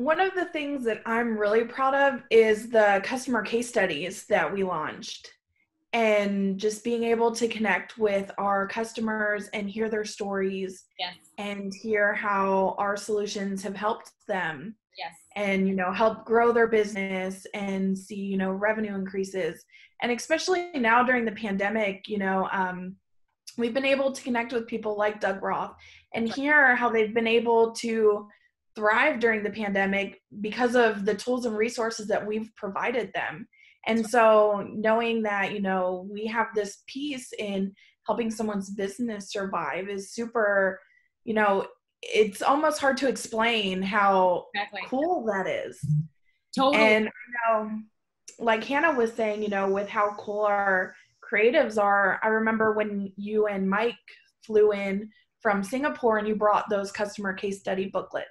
one of the things that I'm really proud of is the customer case studies that we launched, and just being able to connect with our customers and hear their stories Yes. and hear how our solutions have helped them Yes. and, help grow their business and see, revenue increases. And especially now during the pandemic, we've been able to connect with people like Doug Roth and hear how they've been able to thrive during the pandemic because of the tools and resources that we've provided them. And so knowing that, we have this piece in helping someone's business survive is super, it's almost hard to explain how cool that is. Totally. And like Hannah was saying, with how cool our creatives are, I remember when you and Mike flew in from Singapore and you brought those customer case study booklets.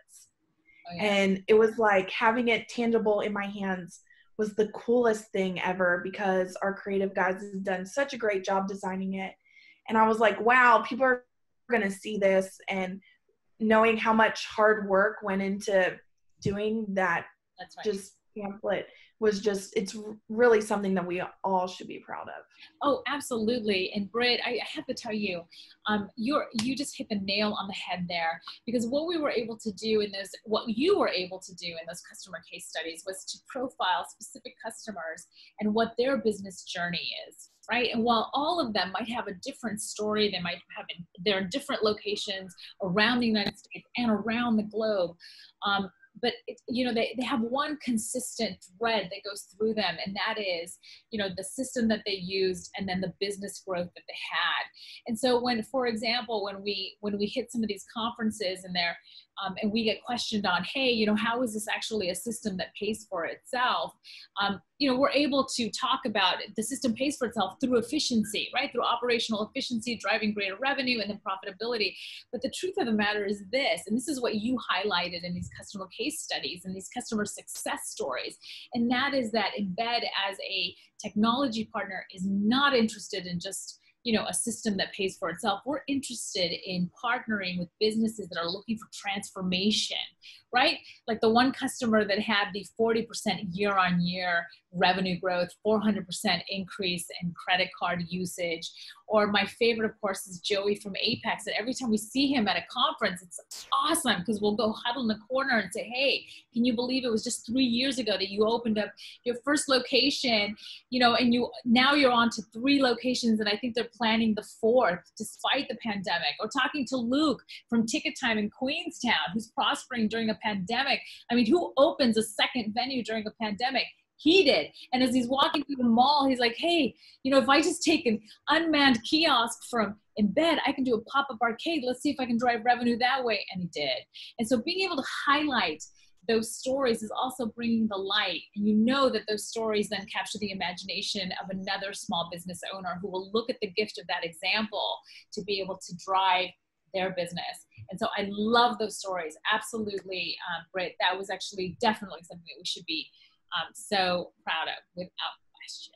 Oh, yeah. And it was like having it tangible in my hands was the coolest thing ever, because our creative guys have done such a great job designing it. And I was like, wow, people are going to see this, and knowing how much hard work went into doing that. That's right. Just pamphlet was just, it's really something that we all should be proud of. Oh, absolutely. And Britt, I have to tell you, you just hit the nail on the head there, because what we were able to do what you were able to do in those customer case studies was to profile specific customers and what their business journey is. Right? And while all of them might have a different story, they might have their different locations around the United States and around the globe. But they have one consistent thread that goes through them, and that is, the system that they used and then the business growth that they had. And so for example, when we hit some of these conferences and we get questioned on, hey, how is this actually a system that pays for itself? We're able to talk about the system pays for itself through efficiency, right? Through operational efficiency, driving greater revenue and then profitability. But the truth of the matter is this, and this is what you highlighted in these customer case studies and these customer success stories, and that is that Embed as a technology partner is not interested in just a system that pays for itself. We're interested in partnering with businesses that are looking for transformation, right? Like the one customer that had the 40% year-on-year revenue growth, 400% increase in credit card usage. Or my favorite, of course, is Joey from Apex. And every time we see him at a conference, it's awesome, because we'll go huddle in the corner and say, hey, can you believe it was just 3 years ago that you opened up your first location, and now you're on to 3 locations, and I think they're planning the 4th despite the pandemic. Or talking to Luke from Ticket Time in Queenstown, who's prospering during a pandemic. I mean, who opens a second venue during a pandemic? He did. And as he's walking through the mall, he's like, hey, if I just take an unmanned kiosk from Embed, I can do a pop-up arcade. Let's see if I can drive revenue that way. And he did. And so being able to highlight those stories is also bringing the light. And that those stories then capture the imagination of another small business owner who will look at the gift of that example to be able to drive their business. And so I love those stories. Absolutely, Britt. That was actually definitely something that we should be so proud of, without question.